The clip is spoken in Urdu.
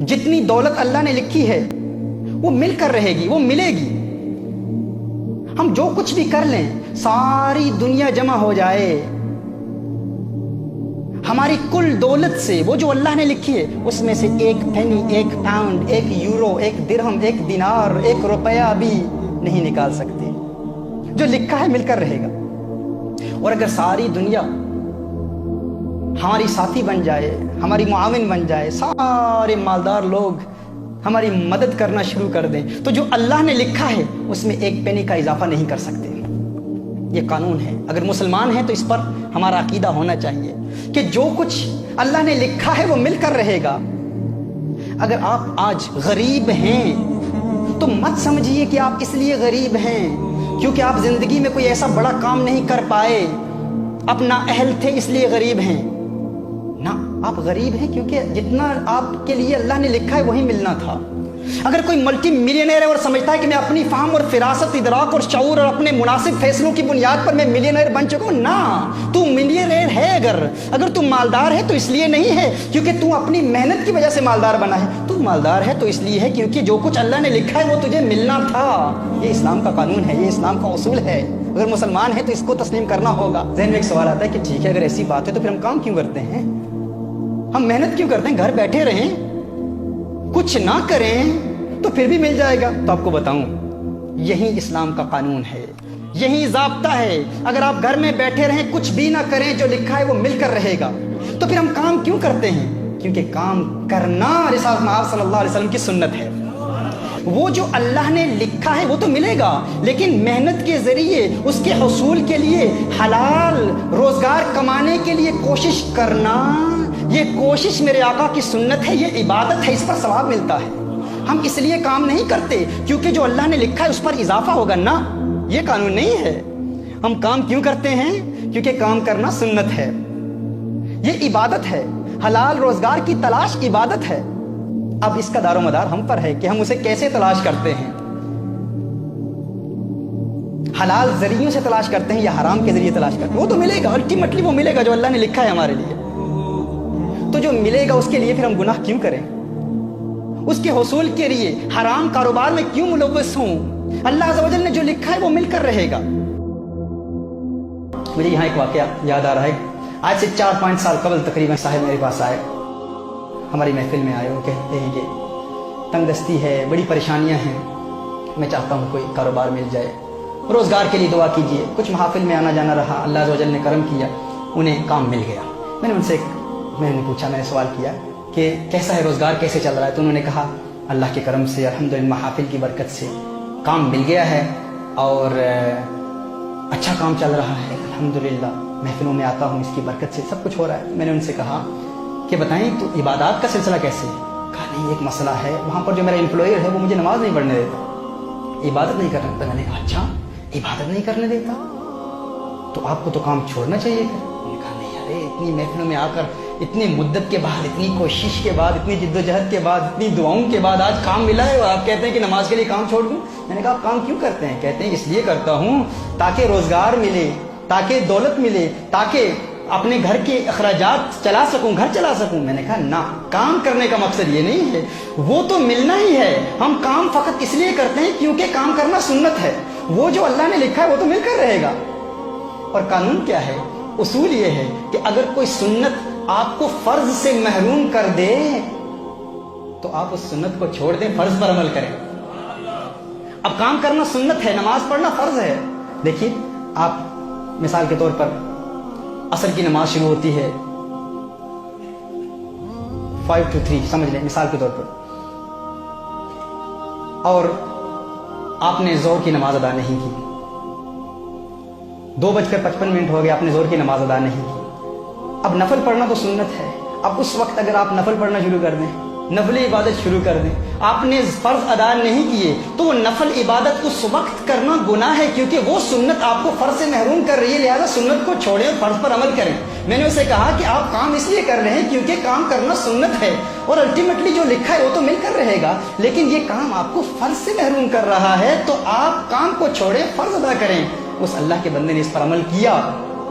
جتنی دولت اللہ نے لکھی ہے وہ مل کر رہے گی، وہ ملے گی۔ ہم جو کچھ بھی کر لیں، ساری دنیا جمع ہو جائے، ہماری کل دولت سے وہ جو اللہ نے لکھی ہے اس میں سے ایک پینی، ایک پاؤنڈ، ایک یورو، ایک درہم، ایک دینار، ایک روپیہ بھی نہیں نکال سکتے۔ جو لکھا ہے مل کر رہے گا۔ اور اگر ساری دنیا ہماری ساتھی بن جائے، ہماری معاون بن جائے، سارے مالدار لوگ ہماری مدد کرنا شروع کر دیں، تو جو اللہ نے لکھا ہے اس میں ایک پینی کا اضافہ نہیں کر سکتے۔ یہ قانون ہے۔ اگر مسلمان ہیں تو اس پر ہمارا عقیدہ ہونا چاہیے کہ جو کچھ اللہ نے لکھا ہے وہ مل کر رہے گا۔ اگر آپ آج غریب ہیں تو مت سمجھیے کہ آپ اس لیے غریب ہیں کیونکہ آپ زندگی میں کوئی ایسا بڑا کام نہیں کر پائے، آپ نااہل تھے اس لیے غریب ہیں۔ نہ، آپ غریب ہیں کیونکہ جتنا آپ کے لیے اللہ نے لکھا ہے وہی ملنا تھا۔ اگر کوئی ملٹی ملینئر ہے اور سمجھتا ہے کہ میں اپنی فہم اور فراست، ادراک اور شعور اور اپنے مناسب فیصلوں کی بنیاد پر میں ملینئر بن چکا ہوں، نہ، تو ملینئر ہے۔ اگر تو مالدار ہے تو اس لیے نہیں ہے کیونکہ تو اپنی محنت کی وجہ سے مالدار بنا ہے، تو مالدار ہے تو اس لیے ہے کیونکہ جو کچھ اللہ نے لکھا ہے وہ تجھے ملنا تھا۔ یہ اسلام کا قانون ہے، یہ اسلام کا اصول ہے۔ اگر مسلمان ہے تو اس کو تسلیم کرنا ہوگا۔ ذہن میں ایک سوال آتا ہے کہ ٹھیک ہے، اگر ایسی بات ہے تو پھر ہم کام کیوں کرتے ہیں؟ ہم محنت کیوں کرتے ہیں؟ گھر بیٹھے رہیں، کچھ نہ کریں تو پھر بھی مل جائے گا۔ تو آپ کو بتاؤں، یہی اسلام کا قانون ہے، یہی ضابطہ ہے۔ اگر آپ گھر میں بیٹھے رہیں، کچھ بھی نہ کریں، جو لکھا ہے وہ مل کر رہے گا۔ تو پھر ہم کام کیوں کرتے ہیں؟ کیونکہ کام کرنا رسالت مآب صلی اللہ علیہ وسلم کی سنت ہے۔ وہ جو اللہ نے لکھا ہے وہ تو ملے گا، لیکن محنت کے ذریعے اس کے حصول کے لیے حلال روزگار کمانے کے لیے کوشش کرنا، یہ کوشش میرے آقا کی سنت ہے، یہ عبادت ہے، اس پر ثواب ملتا ہے۔ ہم اس لیے کام نہیں کرتے کیونکہ جو اللہ نے لکھا ہے اس پر اضافہ ہوگا، نہ، یہ قانون نہیں ہے۔ ہم کام کیوں کرتے ہیں؟ کیونکہ کام کرنا سنت ہے، یہ عبادت ہے۔ حلال روزگار کی تلاش عبادت ہے۔ اب اس کا دار و مدار ہم پر ہے کہ ہم اسے کیسے تلاش کرتے ہیں۔ حلال ذریعوں سے تلاش کرتے ہیں یا حرام کے ذریعے تلاش کرتے ہیں؟ وہ تو ملے گا، الٹیمیٹلی وہ ملے گا جو اللہ نے لکھا ہے ہمارے لیے۔ تو جو ملے گا اس کے لیے پھر ہم گناہ کیوں کریں؟ اس کے حصول کے لیے حرام کاروبار میں کیوں ملوث ہوں؟ اللہ عز و جل نے جو لکھا ہے وہ مل کر رہے گا۔ مجھے یہاں ایک واقعہ یاد آ رہا ہے۔ آج سے 4-5 سال قبل تقریباً صاحب میرے پاس آئے، ہماری محفل میں آئے، وہ کہتے ہیں کہ تنگ دستی ہے، بڑی پریشانیاں ہیں، میں چاہتا ہوں کوئی کاروبار مل جائے، روزگار کے لیے دعا کیجیے۔ کچھ محافل میں آنا جانا رہا، اللہ عز و جل نے کرم کیا، انہیں کام مل گیا۔ میں نے ان سے پوچھا، میں نے سوال کیا کہ کیسا ہے روزگار، کیسے چل رہا ہے؟ تو انہوں نے کہا اللہ کے کرم سے، الحمدللہ، محافل کی برکت سے کام مل گیا ہے اور اچھا کام چل رہا ہے، الحمدللہ، محفلوں میں آتا ہوں، اس کی برکت سے سب کچھ ہو رہا ہے۔ میں نے ان سے کہا کہ بتائیں تو عبادات کا سلسلہ کیسے ہے؟ کہا نہیں، ایک مسئلہ ہے، وہاں پر جو میرا امپلائر ہے وہ مجھے نماز نہیں پڑھنے دیتا، عبادت نہیں کرنے دیتا۔ میں نے کہا اچھا، عبادت نہیں کرنے دیتا تو آپ کو تو کام چھوڑنا چاہیے پھر۔ انہوں نے کہا نہیں، ارے اتنی محفلوں میں آ کر، اتنی مدت کے بعد، اتنی کوشش کے بعد، اتنی جد و جہد کے بعد، اتنی دعاؤں کے بعد آج کام ملا ہے اور آپ کہتے ہیں کہ نماز کے لیے کام چھوڑ دوں؟ میں نے کہا آپ کام کیوں کرتے ہیں؟ کہتے ہیں اس لیے کرتا ہوں تاکہ روزگار ملے، تاکہ دولت ملے، تاکہ اپنے گھر کے اخراجات چلا سکوں، گھر چلا سکوں۔ میں نے کہا نہ، کام کرنے کا مقصد یہ نہیں ہے، وہ تو ملنا ہی ہے۔ ہم کام فقط اس لیے کرتے ہیں کیونکہ کام کرنا سنت ہے، وہ جو اللہ نے لکھا ہے وہ تو مل کر رہے گا۔ اور قانون کیا ہے؟ اصول یہ ہے کہ اگر کوئی سنت آپ کو فرض سے محروم کر دے تو آپ اس سنت کو چھوڑ دیں، فرض پر عمل کریں۔ اب کام کرنا سنت ہے، نماز پڑھنا فرض ہے۔ دیکھیے، آپ مثال کے طور پر عصر کی نماز شروع ہوتی ہے 5 to 3، سمجھ لیں مثال کے طور پر، اور آپ نے ظہر کی نماز ادا نہیں کی، 2:55 ہو گیا، آپ نے ظہر کی نماز ادا نہیں کی۔ اب نفل پڑھنا تو سنت ہے، اب اس وقت اگر آپ نفل پڑھنا شروع کر دیں، نفل عبادت شروع کر دیں، آپ نے فرض ادا نہیں کیے تو وہ نفل عبادت اس وقت کرنا گناہ ہے، کیونکہ وہ سنت آپ کو فرض سے محروم کر رہی ہے، لہذا سنت کو چھوڑیں اور فرض پر عمل کریں۔ میں نے اسے کہا کہ آپ کام اس لیے کر رہے ہیں کیونکہ کام کرنا سنت ہے اور الٹیمیٹلی جو لکھا ہے وہ تو مل کر رہے گا، لیکن یہ کام آپ کو فرض سے محروم کر رہا ہے تو آپ کام کو چھوڑیں، فرض ادا کریں۔ اس اللہ کے بندے نے اس پر عمل کیا،